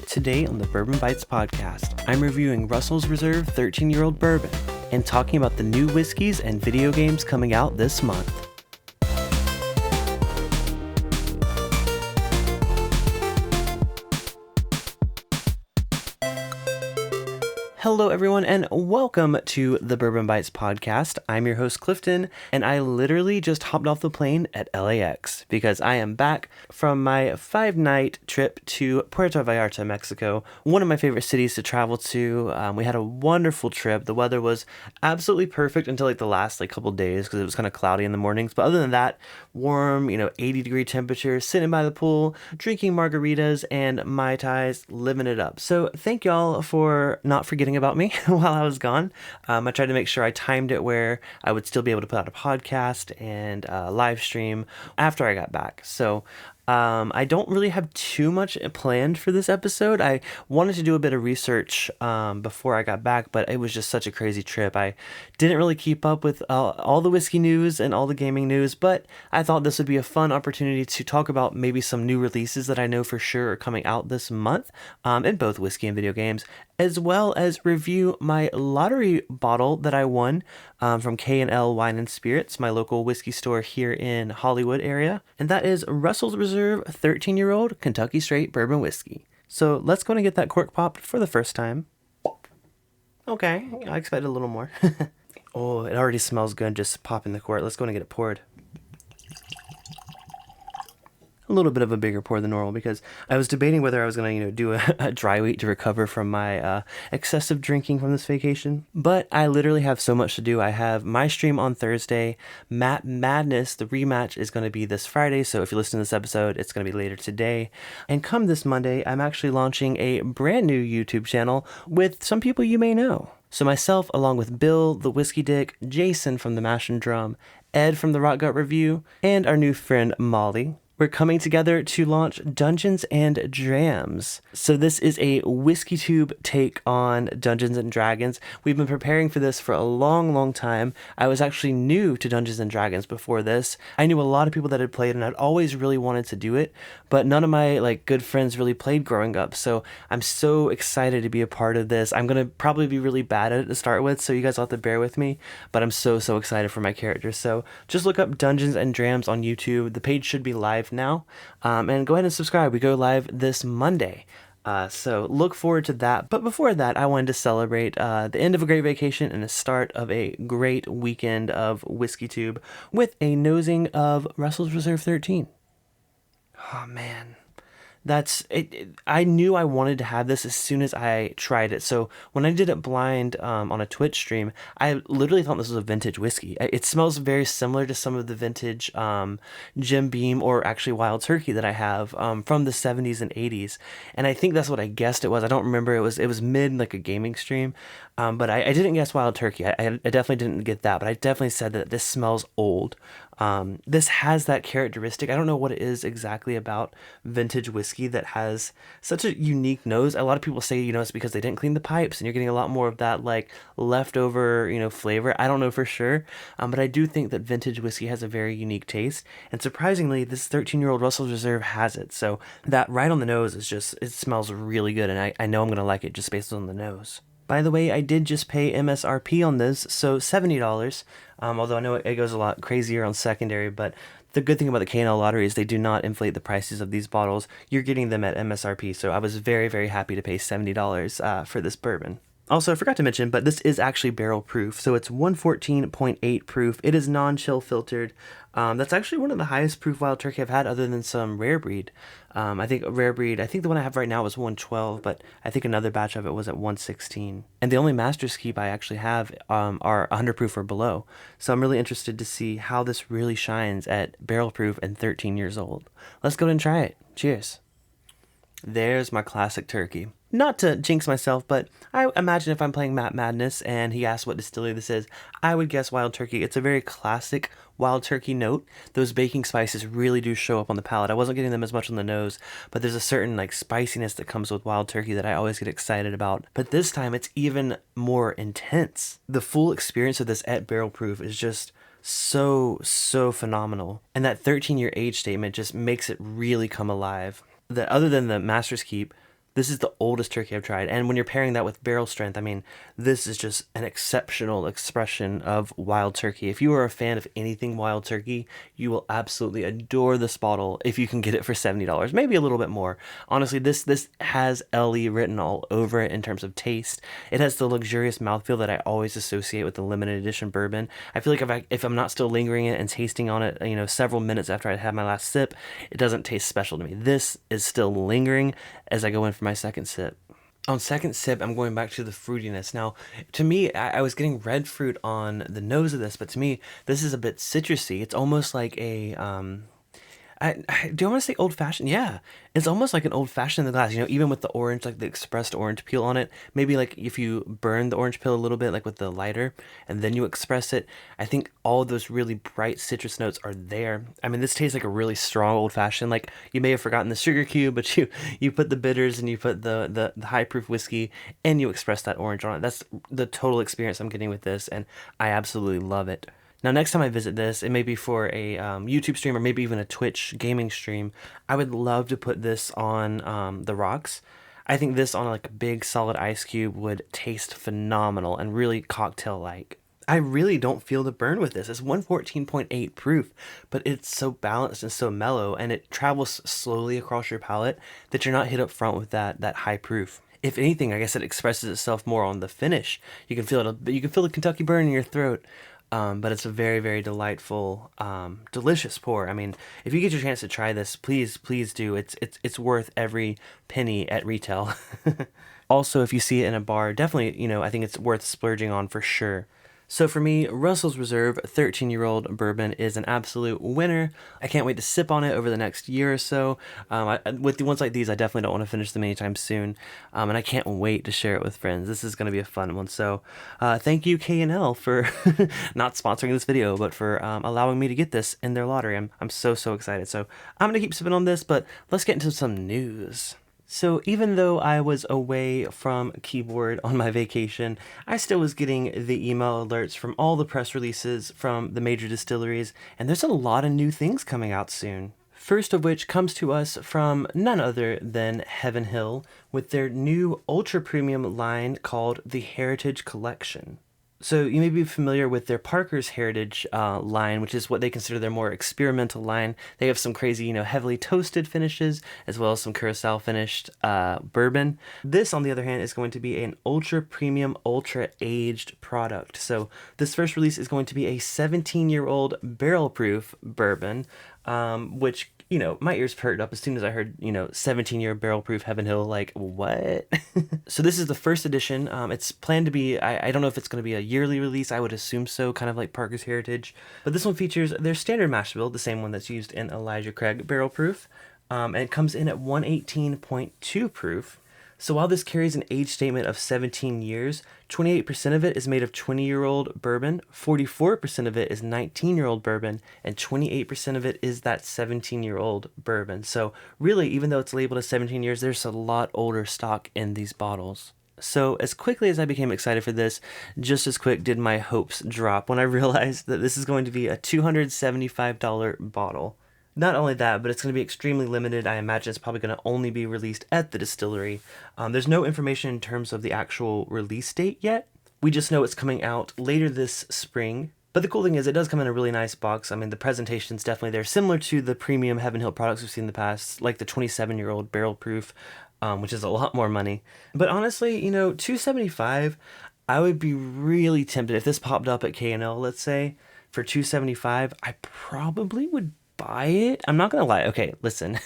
Today on the Bourbon Bites podcast, I'm reviewing Russell's Reserve 13-year-old bourbon and talking about the new whiskeys and video games coming out this month. Hello everyone and welcome to the Bourbon Bites podcast. I'm your host Clifton and I literally just hopped off the plane at LAX because I am back from my 5-night trip to Puerto Vallarta, Mexico, one of my favorite cities to travel to. We had a wonderful trip. The weather was absolutely perfect until the last couple days because it was kind of cloudy in the mornings. But other than that, warm, 80-degree temperatures, sitting by the pool, drinking margaritas and Mai Tais, living it up. So thank y'all for not forgetting about me while I was gone. I tried to make sure I timed it where I would still be able to put out a podcast and live stream after I got back. So I don't really have too much planned for this episode. I wanted to do a bit of research before I got back, but it was just such a crazy trip. I didn't really keep up with all the whiskey news and all the gaming news, but I thought this would be a fun opportunity to talk about maybe some new releases that I know for sure are coming out this month in both whiskey and video games, as well as review my lottery bottle that I won from K&L Wine and Spirits, my local whiskey store here in Hollywood area. And that is Russell's Reserve 13-year-old Kentucky Straight Bourbon Whiskey. So let's go and get that cork popped for the first time. Okay, I expected a little more. Oh, it already smells good just popping the cork. Let's go and get it poured. A little bit of a bigger pour than normal because I was debating whether I was going to, do a dry week to recover from my excessive drinking from this vacation. But I literally have so much to do. I have my stream on Thursday. Matt Madness, the rematch, is going to be this Friday. So if you listen to this episode, it's going to be later today. And come this Monday, I'm actually launching a brand new YouTube channel with some people you may know. So myself, along with Bill, the Whiskey Dick, Jason from the Mash and Drum, Ed from the Rock Gut Review, and our new friend Molly, we're coming together to launch Dungeons and Drams. So this is a WhiskeyTube take on Dungeons and Dragons. We've been preparing for this for a long, long time. I was actually new to Dungeons and Dragons before this. I knew a lot of people that had played and I'd always really wanted to do it, but none of my good friends really played growing up. So I'm so excited to be a part of this. I'm going to probably be really bad at it to start with, so you guys will have to bear with me, but I'm so excited for my characters. So just look up Dungeons and Drams on YouTube. The page should be live now, and go ahead and subscribe. We go live this Monday, so look forward to that. But before that, I wanted to celebrate the end of a great vacation and the start of a great weekend of WhiskeyTube with a nosing of Russell's Reserve 13. Oh man, that's it. I knew I wanted to have this as soon as I tried it. So when I did it blind on a Twitch stream, I literally thought this was a vintage whiskey. It smells very similar to some of the vintage Jim Beam or actually Wild Turkey that I have from the 70s and 80s. And I think that's what I guessed it was. I don't remember. It was mid a gaming stream, but I didn't guess Wild Turkey. I definitely didn't get that, but I definitely said that this smells old. This has that characteristic. I don't know what it is exactly about vintage whiskey that has such a unique nose. A lot of people say, it's because they didn't clean the pipes and you're getting a lot more of that leftover, flavor. I don't know for sure. But I do think that vintage whiskey has a very unique taste. And surprisingly, this 13-year-old Russell's Reserve has it. So that right on the nose is it smells really good. And I know I'm going to like it just based on the nose. By the way, I did just pay MSRP on this, so $70, although I know it goes a lot crazier on secondary, but the good thing about the K&L lottery is they do not inflate the prices of these bottles. You're getting them at MSRP, so I was very, very happy to pay $70 for this bourbon. Also, I forgot to mention, but this is actually barrel proof, so it's 114.8 proof. It is non-chill filtered. That's actually one of the highest proof Wild Turkey I've had other than some Rare Breed. I think the one I have right now is 112, but I think another batch of it was at 116. And the only Master's Keep I actually have are 100 proof or below. So I'm really interested to see how this really shines at barrel proof and 13 years old. Let's go and try it. Cheers. There's my classic turkey. Not to jinx myself, but I imagine if I'm playing Matt Madness and he asks what distillery this is, I would guess Wild Turkey. It's a very classic Wild Turkey note. Those baking spices really do show up on the palate. I wasn't getting them as much on the nose, but there's a certain spiciness that comes with Wild Turkey that I always get excited about. But this time it's even more intense. The full experience of this at barrel proof is just so phenomenal. And that 13-year age statement just makes it really come alive. That other than the Master's Keep, This is the oldest turkey I've tried. And when you're pairing that with barrel strength, I mean, this is just an exceptional expression of wild turkey. If you are a fan of anything wild turkey, you will absolutely adore this bottle if you can get it for $70, maybe a little bit more. Honestly, this has LE written all over it in terms of taste. It has the luxurious mouthfeel that I always associate with the limited edition bourbon. I feel like if I'm not still lingering it and tasting on it, several minutes after I had my last sip, it doesn't taste special to me. This is still lingering as I go in for my second sip. On second sip, I'm going back to the fruitiness. Now, to me, I was getting red fruit on the nose of this, but to me, this is a bit citrusy. It's almost like a do I want to say old fashioned? Yeah, it's almost like an old fashioned in the glass. Even with the orange, like the expressed orange peel on it. Maybe like if you burn the orange peel a little bit, like with the lighter, and then you express it. I think all of those really bright citrus notes are there. I mean, this tastes like a really strong old fashioned. Like you may have forgotten the sugar cube, but you put the bitters and you put the high proof whiskey and you express that orange on it. That's the total experience I'm getting with this, and I absolutely love it. Now, next time I visit this, it may be for a YouTube stream or maybe even a Twitch gaming stream. I would love to put this on the rocks. I think this on like a big solid ice cube would taste phenomenal and really cocktail-like. I really don't feel the burn with this. It's 114.8 proof, but it's so balanced and so mellow, and it travels slowly across your palate that you're not hit up front with that high proof. If anything, I guess it expresses itself more on the finish. You can feel it. You can feel the Kentucky burn in your throat. But it's a very, very delightful, delicious pour. I mean, if you get your chance to try this, please do. It's worth every penny at retail. Also, if you see it in a bar, definitely, I think it's worth splurging on for sure. So for me, Russell's Reserve 13-year-old bourbon is an absolute winner. I can't wait to sip on it over the next year or so. With the ones like these, I definitely don't want to finish them anytime soon. And I can't wait to share it with friends. This is going to be a fun one. So thank you, K&L, for not sponsoring this video, but for allowing me to get this in their lottery. I'm so excited. So I'm going to keep sipping on this, but let's get into some news. So even though I was away from keyboard on my vacation, I still was getting the email alerts from all the press releases from the major distilleries, and there's a lot of new things coming out soon. First of which comes to us from none other than Heaven Hill with their new ultra premium line called the Heritage Collection. So you may be familiar with their Parker's Heritage line, which is what they consider their more experimental line. They have some crazy, heavily toasted finishes, as well as some curacao finished bourbon. This, on the other hand, is going to be an ultra premium, ultra aged product. So this first release is going to be a 17-year-old barrel proof bourbon, which, my ears perked up as soon as I heard, 17-year barrel proof Heaven Hill, like, what? So this is the first edition. It's planned to be, I don't know if it's going to be a yearly release. I would assume so, kind of like Parker's Heritage. But this one features their standard mash bill, the same one that's used in Elijah Craig barrel proof. And it comes in at 118.2 proof. So while this carries an age statement of 17 years, 28% of it is made of 20-year-old bourbon, 44% of it is 19-year-old bourbon, and 28% of it is that 17-year-old bourbon. So really, even though it's labeled as 17 years, there's a lot older stock in these bottles. So as quickly as I became excited for this, just as quick did my hopes drop when I realized that this is going to be a $275 bottle. Not only that, but it's going to be extremely limited. I imagine it's probably going to only be released at the distillery. There's no information in terms of the actual release date yet. We just know it's coming out later this spring. But the cool thing is it does come in a really nice box. I mean, the presentation's definitely there, similar to the premium Heaven Hill products we've seen in the past, like the 27-year-old barrel proof, which is a lot more money. But honestly, $275, I would be really tempted if this popped up at K&L, let's say, for $275, I probably would buy it. I'm not gonna lie. Okay, listen.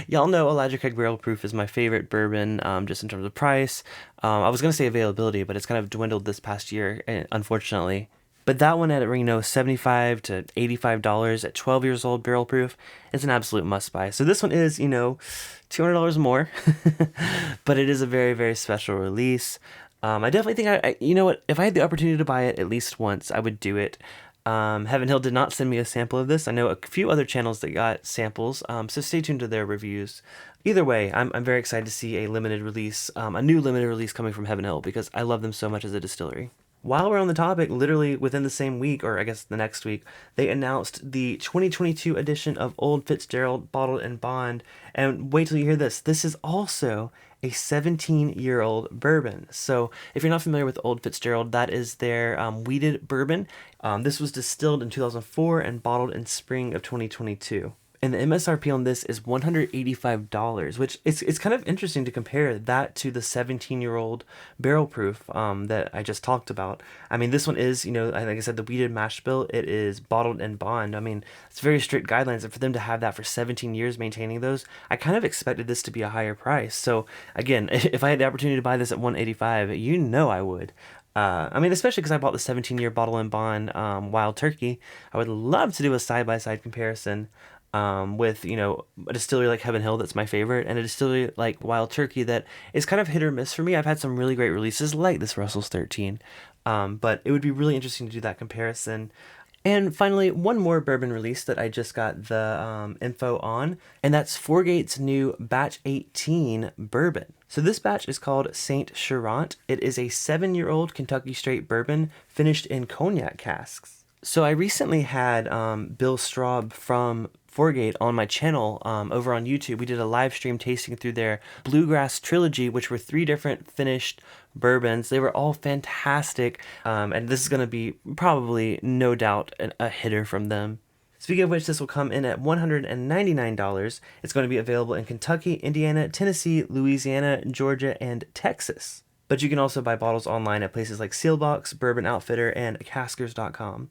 Y'all know Elijah Craig Barrel Proof is my favorite bourbon, just in terms of price. I was gonna say availability, but it's kind of dwindled this past year, unfortunately. But that one at $75 to $85 at 12 years old barrel proof is an absolute must buy. So this one is, $200 more, but it is a very, very special release. I definitely think you know what, if I had the opportunity to buy it at least once, I would do it. Heaven Hill did not send me a sample of this. I know a few other channels that got samples, so stay tuned to their reviews. Either way, I'm very excited to see a limited release, a new limited release coming from Heaven Hill, because I love them so much as a distillery. While we're on the topic, literally within the same week, or I guess the next week, they announced the 2022 edition of Old Fitzgerald Bottled and Bond. And wait till you hear this. This is also a 17-year-old bourbon. So if you're not familiar with Old Fitzgerald, that is their wheated bourbon. This was distilled in 2004 and bottled in spring of 2022. And the MSRP on this is $185, which it's kind of interesting to compare that to the 17-year-old barrel proof that I just talked about. I mean, this one is, like I said, the wheated mash bill. It is bottled in bond. I mean, it's very strict guidelines, and for them to have that for 17 years maintaining those, I kind of expected this to be a higher price. So again, if I had the opportunity to buy this at $185, I would. I mean, especially because I bought the 17-year bottle and bond Wild Turkey. I would love to do a side-by-side comparison with, a distillery like Heaven Hill that's my favorite, and a distillery like Wild Turkey that is kind of hit or miss for me. I've had some really great releases like this Russell's 13, but it would be really interesting to do that comparison. And finally, one more bourbon release that I just got the info on, and that's Fourgate's new Batch 18 bourbon. So this batch is called Saint Charant. It is a 7-year-old Kentucky straight bourbon finished in cognac casks. So I recently had Bill Straub from Fourgate on my channel over on YouTube. We did a live stream tasting through their Bluegrass Trilogy, which were 3 different finished bourbons. They were all fantastic, and this is going to be probably, no doubt, a hitter from them. Speaking of which, this will come in at $199. It's going to be available in Kentucky, Indiana, Tennessee, Louisiana, Georgia, and Texas. But you can also buy bottles online at places like Sealbox, Bourbon Outfitter, and Caskers.com.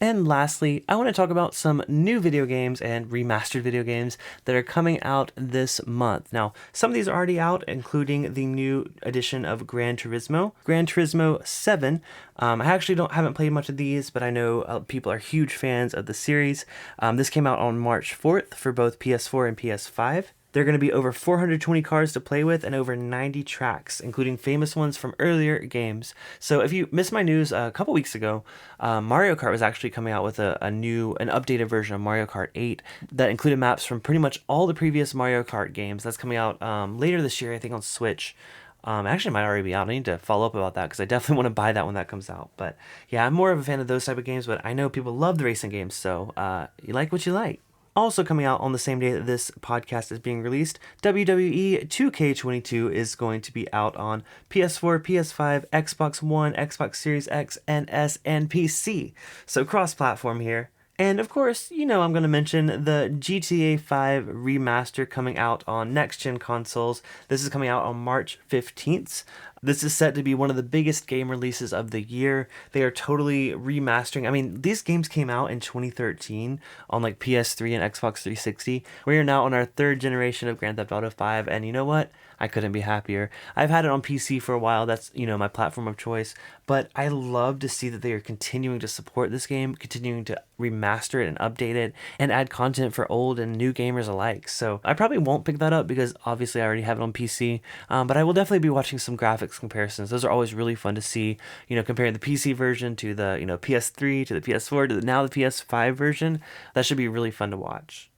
And lastly, I want to talk about some new video games and remastered video games that are coming out this month. Now, some of these are already out, including the new edition of Gran Turismo, Gran Turismo 7. I actually haven't played much of these, but I know people are huge fans of the series. This came out on March 4th for both PS4 and PS5. There are going to be over 420 cars to play with and over 90 tracks, including famous ones from earlier games. So if you missed my news a couple weeks ago, Mario Kart was actually coming out with an updated version of Mario Kart 8 that included maps from pretty much all the previous Mario Kart games. That's coming out later this year, I think, on Switch. Actually, it might already be out. I need to follow up about that because I definitely want to buy that when that comes out. But yeah, I'm more of a fan of those type of games, but I know people love the racing games, so you like what you like. Also coming out on the same day that this podcast is being released, WWE 2K22 is going to be out on PS4, PS5, Xbox One, Xbox Series X and S, and PC. So cross-platform here. And of course, I'm going to mention the GTA 5 remaster coming out on next-gen consoles. This is coming out on March 15th. This is set to be one of the biggest game releases of the year. They are totally remastering. I mean, these games came out in 2013 on like PS3 and Xbox 360. We are now on our 3rd generation of Grand Theft Auto 5, and you know what? I couldn't be happier. I've had it on PC for a while. That's, my platform of choice. But I love to see that they are continuing to support this game, continuing to remaster it and update it, and add content for old and new gamers alike. So I probably won't pick that up because obviously I already have it on PC. But I will definitely be watching some graphics comparisons. Those are always really fun to see, comparing the PC version to the, PS3 to the PS4 to now the PS5 version. That should be really fun to watch.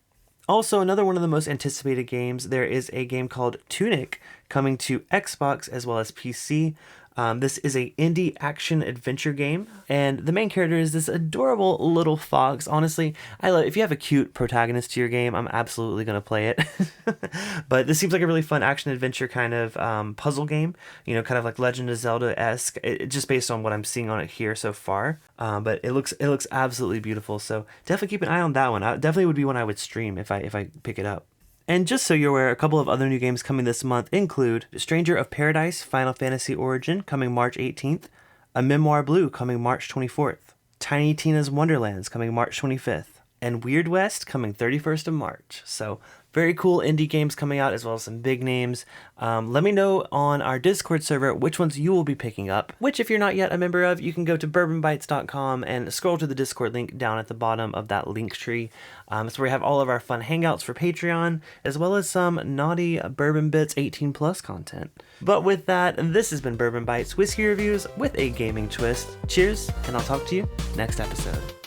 Also, another one of the most anticipated games, there is a game called Tunic coming to Xbox as well as PC. This is a indie action adventure game, and the main character is this adorable little fox. Honestly, if you have a cute protagonist to your game, I'm absolutely going to play it. But this seems like a really fun action adventure kind of puzzle game, kind of like Legend of Zelda-esque, just based on what I'm seeing on it here so far. But it looks absolutely beautiful, so definitely keep an eye on that one. Definitely would be one I would stream if I pick it up. And just so you're aware, a couple of other new games coming this month include Stranger of Paradise Final Fantasy Origin coming March 18th, A Memoir Blue coming March 24th, Tiny Tina's Wonderlands coming March 25th, and Weird West coming 31st of March. So very cool indie games coming out, as well as some big names. Let me know on our Discord server which ones you will be picking up, which if you're not yet a member of, you can go to bourbonbites.com and scroll to the Discord link down at the bottom of that link tree. It's where we have all of our fun hangouts for Patreon, as well as some naughty Bourbon Bits 18 plus content. But with that, this has been Bourbon Bites Whiskey Reviews with a gaming twist. Cheers, and I'll talk to you next episode.